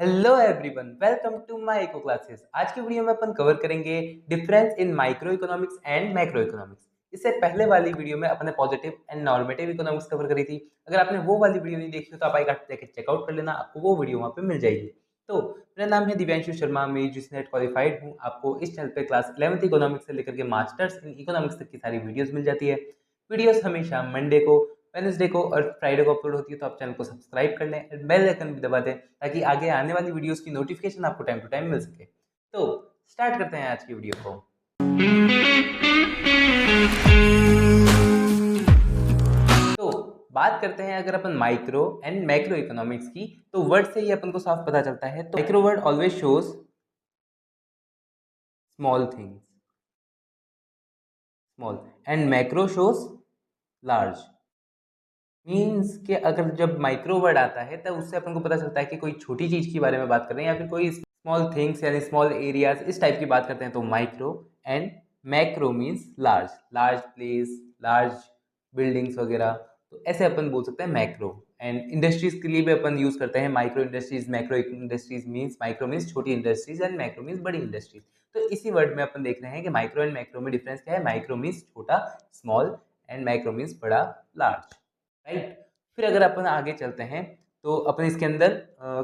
Hello everyone, welcome to my eco classes. आज की video में अपन कवर करेंगे difference in micro economics and macro economics. इससे पहले वाली वीडियो में अपने positive and normative economics cover करी थी। अगर आपने वो वाली वीडियो नहीं देखी हो तो आप एक जाके चेकआउट कर लेना, आपको वो वीडियो वहाँ पे मिल जाएगी। तो मेरा नाम है दिव्यांशु शर्मा, मैं यूजीसी नेट क्वालिफाइड हूँ। आपको इस चैनल पे क्लास 11th इकोनॉमिक्स से लेकर के मास्टर्स इन इकोनॉमिक्स तक की सारी वीडियोस मिल जाती है। वीडियोस हमेशा मंडे को, वेडनेसडे को और फ्राइडे को अपलोड होती है, तो आप चैनल को सब्सक्राइब कर लें और बेल आइकन भी दबा दें ताकि आगे आने वाली वीडियोस की नोटिफिकेशन आपको टाइम टू टाइम मिल सके। तो स्टार्ट करते हैं आज की वीडियो को। तो बात करते हैं अगर अपन माइक्रो एंड मैक्रो इकोनॉमिक्स की, तो वर्ड से ही अपन को साफ पता चलता है। तो micro word always shows small things, small, and macro shows large. Means कि अगर जब माइक्रो वर्ड आता है तब उससे अपन को पता चलता है कि कोई छोटी चीज़ के बारे में बात कर रहे हैं या फिर कोई स्मॉल थिंग्स यानी स्मॉल एरियाज इस टाइप की बात करते हैं, तो micro. And macro means large, large place, large buildings वगैरह, तो ऐसे अपन बोल सकते हैं मैक्रो। एंड इंडस्ट्रीज के लिए भी अपन यूज करते हैं micro industries, macro industries. Means micro means छोटी इंडस्ट्रीज एंड मैक्रो मीन्स बड़ी इंडस्ट्रीज। तो इसी वर्ड में अपन देख रहे हैं कि माइक्रो एंड मैक्रो में डिफरेंस क्या है। माइक्रो मीन्स छोटा, स्मॉल, एंड मैक्रो मीन्स बड़ा, लार्ज, राइट। फिर अगर अपन आगे चलते हैं तो अपन इसके अंदर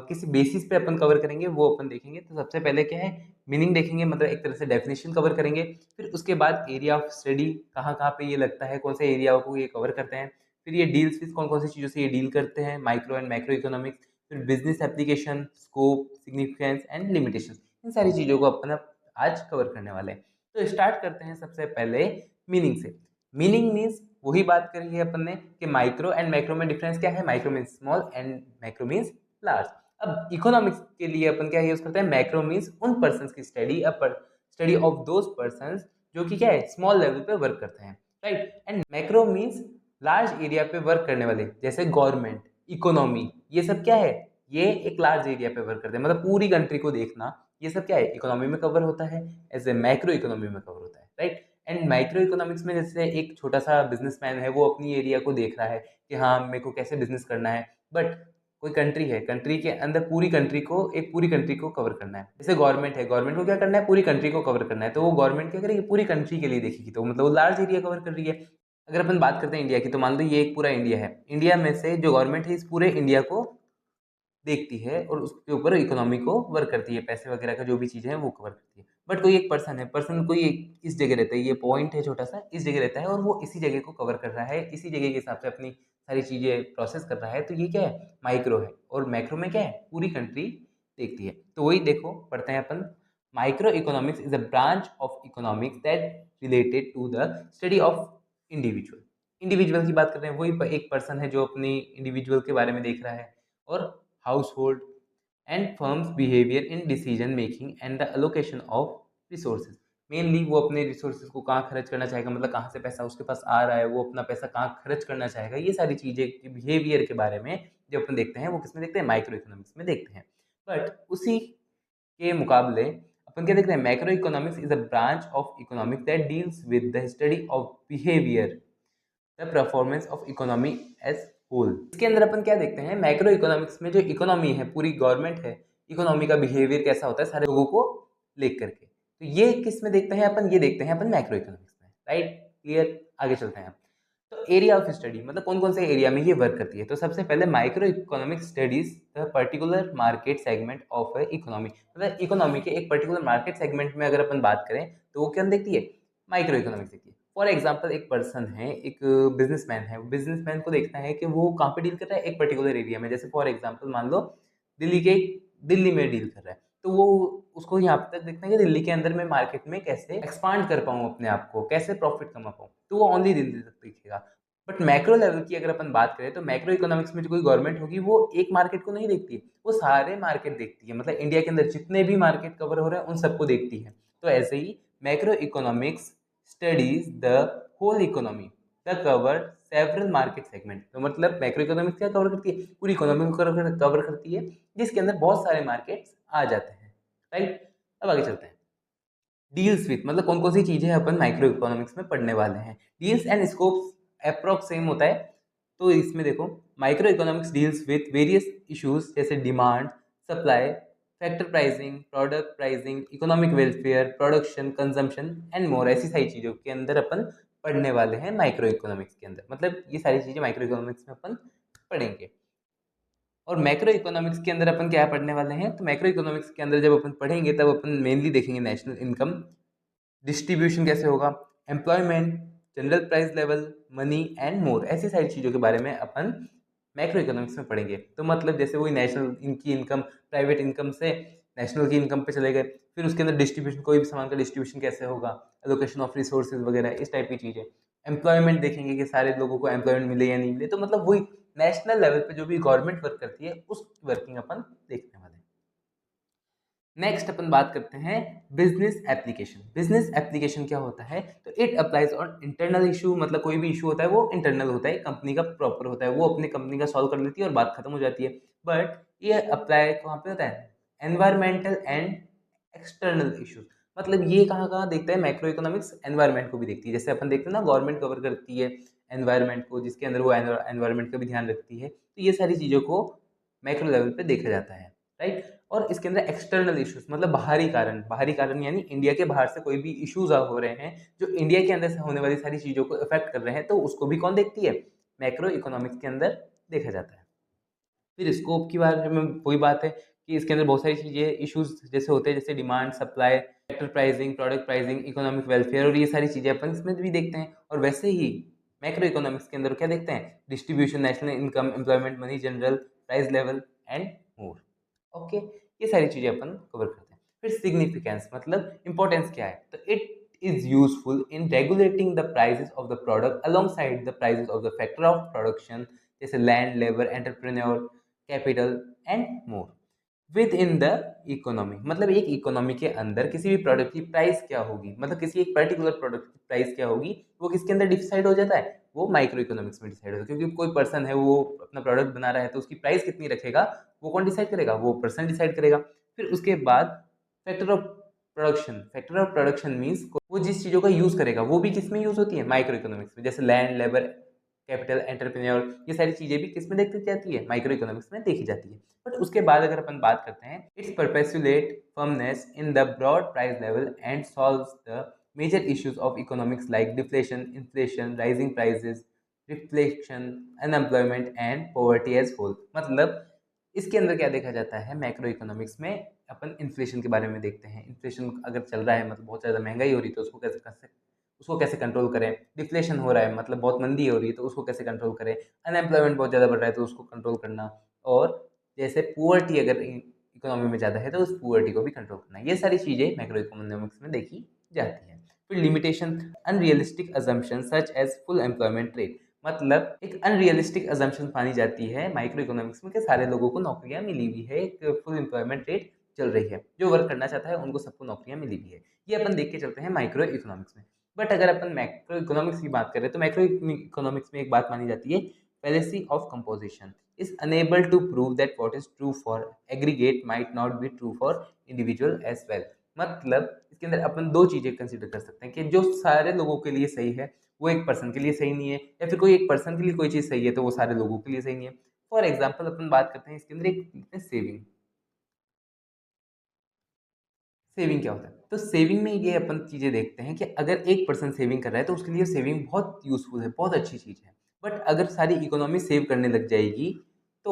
किसी बेसिस पे अपन कवर करेंगे, वो अपन देखेंगे। तो सबसे पहले क्या है, मीनिंग देखेंगे, मतलब एक तरह से डेफिनेशन कवर करेंगे। फिर उसके बाद एरिया ऑफ स्टडी, कहाँ कहाँ पे ये लगता है, कौन से एरिया को ये कवर करते हैं। फिर ये डील्स विद, कौन कौन सी चीज़ों से ये डील करते हैं, माइक्रो एंड मैक्रो इकोनॉमिक्स। फिर business application, scope, significance and limitation, इन सारी चीज़ों को अपन आज कवर करने वाले हैं। तो स्टार्ट करते हैं सबसे पहले मीनिंग से। मीनिंग मीन्स वही बात करी है अपन ने कि माइक्रो एंड मैक्रो में डिफरेंस क्या है। Micro means small and macro means large. अब इकोनॉमिक्स के लिए अपन क्या यूज करते हैं, मैक्रो मीन्स उन पर्सन्स की study, study of those persons जो कि क्या है, स्मॉल लेवल पे वर्क करते हैं, right. And macro means large area पे वर्क करने वाले, जैसे गवर्नमेंट, इकोनॉमी, ये सब क्या है, ये एक लार्ज एरिया पे वर्क करते हैं, मतलब पूरी कंट्री को देखना, ये सब क्या है, इकोनॉमी में कवर होता है, ऐसे मैक्रो इकोनॉमी में कवर होता है, राइट। एंड माइक्रो इकोनॉमिक्स में जैसे एक छोटा सा बिजनेसमैन है, वो अपनी एरिया को देख रहा है कि हाँ मेरे को कैसे बिजनेस करना है। बट कोई कंट्री है, कंट्री के अंदर पूरी कंट्री को, एक पूरी कंट्री को कवर करना है। जैसे गवर्नमेंट है, गवर्नमेंट को क्या करना है, पूरी कंट्री को कवर करना है। तो वो गवर्नमेंट क्या करेगी, पूरी कंट्री के लिए देखेगी, तो मतलब वो लार्ज एरिया कवर कर रही है। अगर अपन बात करते हैं इंडिया की, तो मान लो ये एक पूरा इंडिया है, इंडिया में से जो गवर्नमेंट है इस पूरे इंडिया को देखती है और उसके ऊपर इकोनॉमी को वर्क करती है, पैसे वगैरह का जो भी चीज़ें हैं वो कवर करती है। बट कोई एक पर्सन है, पर्सन कोई एक इस जगह रहता है, ये पॉइंट है छोटा सा, इस जगह रहता है और वो इसी जगह को कवर कर रहा है, इसी जगह के हिसाब से अपनी सारी चीज़ें प्रोसेस कर रहा है, तो ये क्या है, माइक्रो है। और मैक्रो में क्या है, पूरी कंट्री देखती है। तो वही देखो, पढ़ते हैं अपन। Micro economics is a branch of economics that related to the study of individual. Individual की बात कर रहे हैं, वही एक पर्सन है जो अपनी इंडिविजुअल के बारे में देख रहा है। और household and firms behavior in decision making and the allocation of resources। Mainly वो अपने रिसोर्सेज को कहाँ खर्च करना चाहेगा, मतलब कहाँ से पैसा उसके पास आ रहा है, वो अपना पैसा कहाँ खर्च करना चाहेगा, ये सारी चीज़ें के बिहेवियर के बारे में जो अपन देखते हैं वो किस में देखते हैं, माइक्रो इकोनॉमिक्स में देखते हैं। बट उसी के मुकाबले अपन क्या देखते हैं, macro economics is a branch of economics that deals with the study of behaviour, the performance of economy as whole. इसके अंदर अपन क्या देखते हैं, मैक्रो इकोनॉमिक्स में जो इकोनॉमी है, पूरी गवर्नमेंट है, इकोनॉमी का बिहेवियर कैसा होता है सारे लोगों को लेकर करके, तो ये किस में देखते हैं अपन, ये देखते हैं अपन मैक्रो इकोनॉमिक्स में, राइट। क्लियर, आगे चलते हैं। तो एरिया ऑफ स्टडी, मतलब कौन कौन से एरिया में ये वर्क करती है। तो सबसे पहले micro economic studies the particular market segment of economy, मतलब इकोनॉमी के एक पर्टिकुलर मार्केट सेगमेंट में अगर अपन बात करें तो वो क्या देखती है, माइक्रो इकोनॉमिक्स देखती है। फॉर एग्जाम्पल एक पर्सन है, एक बिजनेसमैन है, बिजनेसमैन को देखना है कि वो कहाँ पे डील कर रहा है, एक पर्टिकुलर एरिया में। जैसे फॉर एग्जाम्पल मान लो दिल्ली में डील कर रहा है, तो वो उसको यहाँ तक देखना है कि दिल्ली के अंदर में मार्केट में कैसे एक्सपांड कर पाऊँ अपने आप को, कैसे प्रॉफिट कमा पाऊँ, तो वो ओनली दिल्ली तक देखेगा। बट मैक्रो लेवल की अगर अपन बात करें तो मैक्रो इकोनॉमिक्स में जो कोई गवर्नमेंट होगी वो एक मार्केट को नहीं देखती, वो सारे मार्केट देखती है, मतलब इंडिया के अंदर जितने भी मार्केट कवर हो रहे हैं उन सबको देखती है। तो ऐसे ही macro economics studies the whole economy the cover several market segment. तो मतलब मैक्रो इकोनॉमिक्स क्या कवर करती है, पूरी इकोनॉमी को कवर करती है, जिसके अंदर बहुत सारे मार्केट्स आ जाते हैं, राइट। अब आगे चलते हैं। डील्स विथ, मतलब कौन कौन सी चीजें अपन माइक्रो इकोनॉमिक्स में पढ़ने वाले हैं। Deals and scopes approx same होता है। तो इसमें देखो, micro economics deals with various issues जैसे demand, supply, factor pricing, product pricing, economic welfare, production, consumption and more, ऐसी सारी चीज़ों के अंदर अपन पढ़ने वाले हैं माइक्रो इकोनॉमिक्स के अंदर। मतलब ये सारी चीज़ें माइक्रो इकोनॉमिक्स में अपन पढ़ेंगे। और मैक्रो इकोनॉमिक्स के अंदर अपन क्या पढ़ने वाले हैं, तो मैक्रो इकोनॉमिक्स के अंदर जब अपन पढ़ेंगे तब अपन मेनली देखेंगे नेशनल इनकम डिस्ट्रीब्यूशन कैसे होगा, employment, general price level, money and more, ऐसी सारी चीज़ों के बारे में अपन मैक्रो इकोनॉमिक्स में पढ़ेंगे। तो मतलब जैसे वही नेशनल इनकी इनकम प्राइवेट इनकम से नेशनल की इनकम पे चले गए, फिर उसके अंदर डिस्ट्रीब्यूशन, कोई भी सामान का डिस्ट्रीब्यूशन कैसे होगा, एलोकेशन ऑफ रिसोर्सेज वगैरह, इस टाइप की चीज़ें। एम्प्लॉयमेंट देखेंगे कि सारे लोगों को एम्प्लॉयमेंट मिले या नहीं मिले, तो मतलब वही नेशनल लेवल पे जो भी गवर्नमेंट वर्क करती है उस वर्किंग अपन देखने वाले हैं। नेक्स्ट अपन बात करते हैं बिजनेस एप्लीकेशन। बिजनेस एप्लीकेशन क्या होता है, तो it applies on internal issue, मतलब कोई भी इशू होता है वो इंटरनल होता है, कंपनी का प्रॉपर होता है, वो अपनी कंपनी का सॉल्व कर लेती है और बात खत्म हो जाती है। बट ये अप्लाई कहाँ पे होता है, एनवायरमेंटल एंड एक्सटर्नल इशूज। मतलब ये कहाँ कहाँ देखता है, मैक्रो इकोनॉमिक्स एनवायरमेंट को भी देखती है। जैसे अपन देखते हैं ना, गवर्नमेंट कवर करती है एनवायरमेंट को, जिसके अंदर वो एनवायरमेंट का भी ध्यान रखती है, तो ये सारी चीज़ों को मैक्रो लेवल पे देखा जाता है, राइट। और इसके अंदर एक्सटर्नल इश्यूज, मतलब बाहरी कारण यानी इंडिया के बाहर से कोई भी इश्यूज हो रहे हैं जो इंडिया के अंदर से होने वाली सारी चीज़ों को इफेक्ट कर रहे हैं, तो उसको भी कौन देखती है, मैक्रो इकोनॉमिक्स के अंदर देखा जाता है। फिर स्कोप की बारे में वही बात है कि इसके अंदर बहुत सारी चीज़ें इश्यूज जैसे होते हैं, जैसे demand, supply, factor pricing, product pricing, economic welfare, और ये सारी चीज़ें अपन इसमें भी देखते हैं। और वैसे ही मैक्रो इकोनॉमिक्स के अंदर क्या देखते हैं, distribution, national income, employment, money, general price level and more. Okay, ये सारी चीज़ें अपन कवर करते हैं। फिर सिग्निफिकेंस, मतलब इंपॉर्टेंस क्या है, तो it is useful in regulating the prices of the product alongside the prices of the factor of production, जैसे land, labour, entrepreneur, capital and more within the economy. मतलब एक इकोनॉमी के अंदर किसी भी प्रोडक्ट की प्राइस क्या होगी, मतलब किसी एक पर्टिकुलर प्रोडक्ट की प्राइस क्या होगी, वो किसके अंदर डिसाइड हो जाता है, वो माइक्रो इकोनॉमिक्स में डिसाइड होता है। क्योंकि कोई पर्सन है, वो अपना प्रोडक्ट बना रहा है, तो उसकी प्राइस कितनी रखेगा, वो कौन डिसाइड करेगा, वो पर्सन डिसाइड करेगा। फिर उसके बाद factor of production, factor of production means वो जिस चीज़ों का यूज़ करेगा वो भी किस में यूज़ होती है, माइक्रो इकोनॉमिक्स में। जैसे लैंड, लेबर, कैपिटल, एंटरप्रेन्योर, ये सारी चीज़ें भी किस में देखी जाती है, माइक्रो इकोनॉमिक्स में देखी जाती है। बट उसके बाद अगर अपन बात करते हैं, it's perpetuate firmness in the broad price level and solves the major issues of economics like deflation, inflation, rising prices, reflection, unemployment and poverty as whole. मतलब इसके अंदर क्या देखा जाता है, मैक्रो इकोनॉमिक्स में अपन इन्फ्लेशन के बारे में देखते हैं। इन्फ्लेशन अगर चल रहा है, मतलब बहुत ज़्यादा महंगाई हो रही है, तो उसको कैसे कंट्रोल करें। डिफ्लेशन हो रहा है, मतलब बहुत मंदी हो रही है, तो उसको कैसे कंट्रोल करें। अनएम्प्लॉयमेंट बहुत ज़्यादा बढ़ रहा है, तो उसको कंट्रोल करना। और जैसे पुअर्टी अगर इकोनॉमी में ज़्यादा है, तो उस पुअर्टी को भी कंट्रोल करना। ये सारी चीज़ें मैक्रो इकोनॉमिक्स में देखी जाती हैं। फिर limitation, unrealistic assumption such as full employment rate. मतलब एक अनरियलिस्टिक अजम्पशन मानी जाती है माइक्रो इकोनॉमिक्स में कि सारे लोगों को नौकरियां मिली हुई है, एक फुल एम्प्लॉयमेंट रेट चल रही है, जो वर्क करना चाहता है उनको सबको नौकरियां मिली हुई है। ये अपन देख के चलते हैं माइक्रो इकोनॉमिक्स में। बट अगर अपन मैक्रो इकोनॉमिक्स की बात करें, तो मैक्रो इकोनॉमिक्स में एक बात मानी जाती है, fallacy of composition is unable to prove that what is true for aggregate might not be true for individual as well। मतलब इसके अंदर अपन दो चीजें कंसिडर कर सकते हैं कि जो सारे लोगों के लिए सही है वो एक पर्सन के लिए सही नहीं है, या फिर कोई एक पर्सन के लिए कोई चीज सही है तो वो सारे लोगों के लिए सही नहीं है। फॉर एग्जाम्पल अपन बात करते हैं इसके अंदर एक सेविंग। सेविंग क्या होता है, तो सेविंग में ये अपन चीजें देखते हैं कि अगर एक पर्सन सेविंग कर रहा है तो उसके लिए सेविंग बहुत यूजफुल है, बहुत अच्छी चीज है। बट अगर सारी इकोनॉमी सेव करने लग जाएगी तो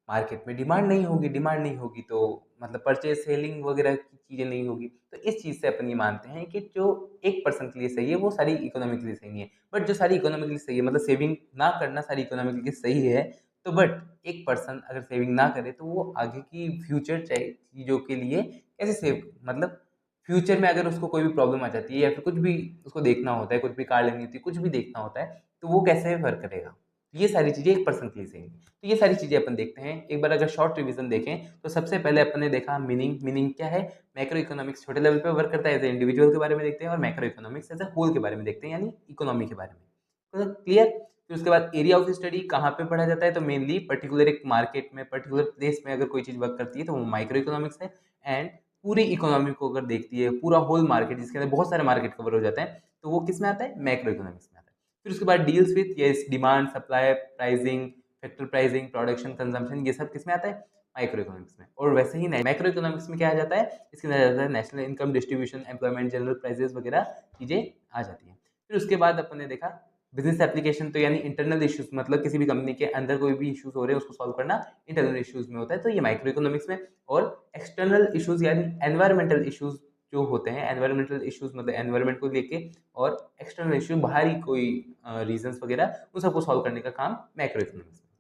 मार्केट में डिमांड नहीं होगी, डिमांड नहीं होगी तो मतलब परचेज सेलिंग वगैरह की चीजें नहीं होगी। तो इस चीज से अपन ये मानते हैं कि जो एक पर्सन के लिए सही है वो सारी इकोनॉमी के लिए सही नहीं है। बट जो सारी इकोनॉमी के लिए सही है, मतलब सेविंग ना करना सारी इकोनॉमी के लिए सही है, तो बट एक पर्सन अगर सेविंग ना करे तो वो आगे की फ्यूचर चीजों के लिए कैसे सेव, मतलब फ्यूचर में अगर उसको कोई भी प्रॉब्लम आ जाती है या फिर कुछ भी उसको देखना होता है, कुछ भी कार लेनी होती है, कुछ भी देखना होता है, तो वो कैसे वर्क करेगा। ये सारी चीज़ें एक पर्सन के लिए सही है। तो ये सारी चीज़ें अपन देखते हैं। एक बार अगर शॉर्ट रिवीजन देखें तो सबसे पहले अपन ने देखा मीनिंग क्या है, मैक्रो इकोनॉमिक्स छोटे लेवल पे वर्क करता है, एज ए इंडिविजुअल के बारे में देखते हैं, और macro economics as a whole के बारे में देखते हैं, यानी इकोनॉमी के बारे में। तो क्लियर। फिर उसके बाद एरिया ऑफ स्टडी कहाँ पे पढ़ा जाता है, तो मेनली पर्टिकुलर एक मार्केट में, पर्टिकुलर प्लेस में अगर कोई चीज़ वर्क करती है तो वो माइक्रो इकोनॉमिक्स है। एंड पूरी इकोनॉमी को अगर देखती है, पूरा होल मार्केट जिसके अंदर बहुत सारे मार्केट कवर हो जाते हैं, तो वो किस में आता है, मैक्रो इकोनॉमिक्स में आता है। फिर उसके बाद डील्स विथ ये demand, supply, pricing, factor pricing, production, consumption, ये सब किस में आता है, माइक्रो इकोनॉमिक्स में। और वैसे ही मैक्रो इकोनॉमिक्स में क्या आ जाता है, इसके अंदर आ जाता है national income distribution, employment, general prices वगैरह चीज़ें आ जाती हैं। फिर उसके बाद अपन ने देखा बिजनेस एप्लीकेशन, तो यानी इंटरनल इश्यूज, मतलब किसी भी कंपनी के अंदर कोई भी इश्यूज हो रहे हैं उसको सॉल्व करना इंटरनल इश्यूज में होता है, तो ये माइक्रो इकोनॉमिक्स में। और एक्सटर्नल इश्यूज यानी एनवायरमेंटल इश्यूज जो होते हैं, एनवायरमेंटल इश्यूज मतलब एनवायरमेंट को लेके, और एक्सटर्नल इश्यू बाहरी कोई रीजंस वगैरह, उन सबको सॉल्व करने का काम मैक्रो इकोनॉमिक्स में।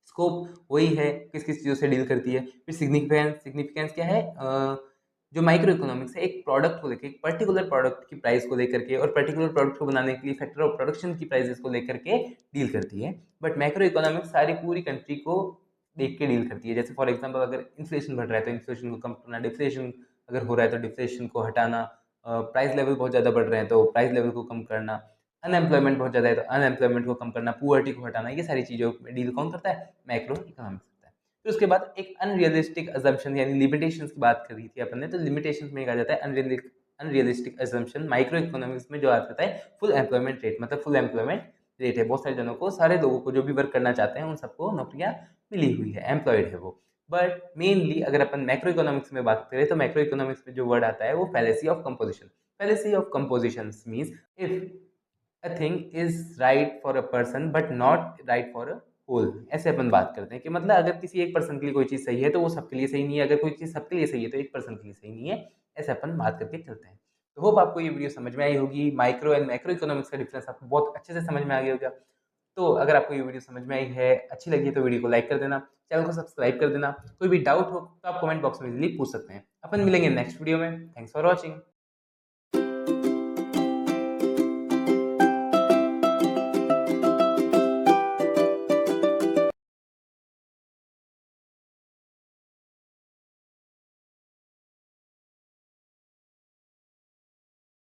स्कोप वही है, किस किस चीज़ों से डील करती है। फिर सिग्निफिकेंस, सिग्निफिकेंस क्या है, जो माइक्रो इकोनॉमिक्स है एक प्रोडक्ट को लेकर, एक पर्टिकुलर प्रोडक्ट की प्राइस को लेकर के, और पर्टिकुलर प्रोडक्ट को बनाने के लिए फैक्टर ऑफ प्रोडक्शन की प्राइसेस को लेकर के डील करती है। बट मैक्रो इकोनॉमिक्स सारी पूरी कंट्री को देख के डील करती है। जैसे फॉर एग्जांपल अगर इन्फ्लेशन बढ़ रहा है तो इन्फ्लेशन को कम करना, डिफ्लेशन अगर हो रहा है तो डिफ्लेशन को हटाना, प्राइस लेवल बहुत ज़्यादा बढ़ रहे हैं तो प्राइस लेवल को कम करना, अनएम्प्लॉयमेंट बहुत ज़्यादा है तो अनएम्प्लॉयमेंट को कम करना, पुअर्टी को हटाना, ये सारी चीज़ों में डील कौन करता है, मैक्रो इकोनॉमिक्स करता है। फिर उसके बाद एक अनरियलिस्टिक अजम्पशन यानी लिमिटेशंस की बात करी थी अपन ने, तो लिमिटेशंस में एक आ जाता है अनरियलिस्टिक अजम्पशन। माइक्रो इकोनॉमिक्स में जो आ जाता है फुल एम्प्लॉयमेंट रेट, मतलब फुल एम्प्लॉयमेंट रेट है, बहुत सारे जनों को, सारे लोगों को जो भी वर्क करना चाहते हैं उन सबको नौकरियां मिली हुई है, एम्प्लॉयड है वो। बट मेनली अगर अपन मैक्रो इकोनॉमिक्स में बात करें तो मैक्रो इकोनॉमिक्स में जो वर्ड आता है वो fallacy of composition. Fallacy of composition means if a thing is right for a person but not right for a whole, ऐसे अपन बात करते हैं कि मतलब अगर किसी एक पर्सन के लिए कोई चीज़ सही है तो वो सबके लिए सही नहीं है, अगर कोई चीज़ सबके लिए सही है तो एक पर्सन के लिए सही नहीं है, ऐसे अपन बात करके चलते हैं। तो होप आपको ये वीडियो समझ में आई होगी, माइक्रो एंड मैक्रो इकोनॉमिक्स का डिफरेंस आपको बहुत अच्छे से समझ में आ गया होगा। तो अगर आपको ये वीडियो समझ में आई है, अच्छी लगी है, तो वीडियो को लाइक कर देना, चैनल को सब्सक्राइब कर देना। कोई भी डाउट हो तो आप कमेंट बॉक्स में इजीली पूछ सकते हैं। अपन मिलेंगे नेक्स्ट वीडियो में। Thanks for watching.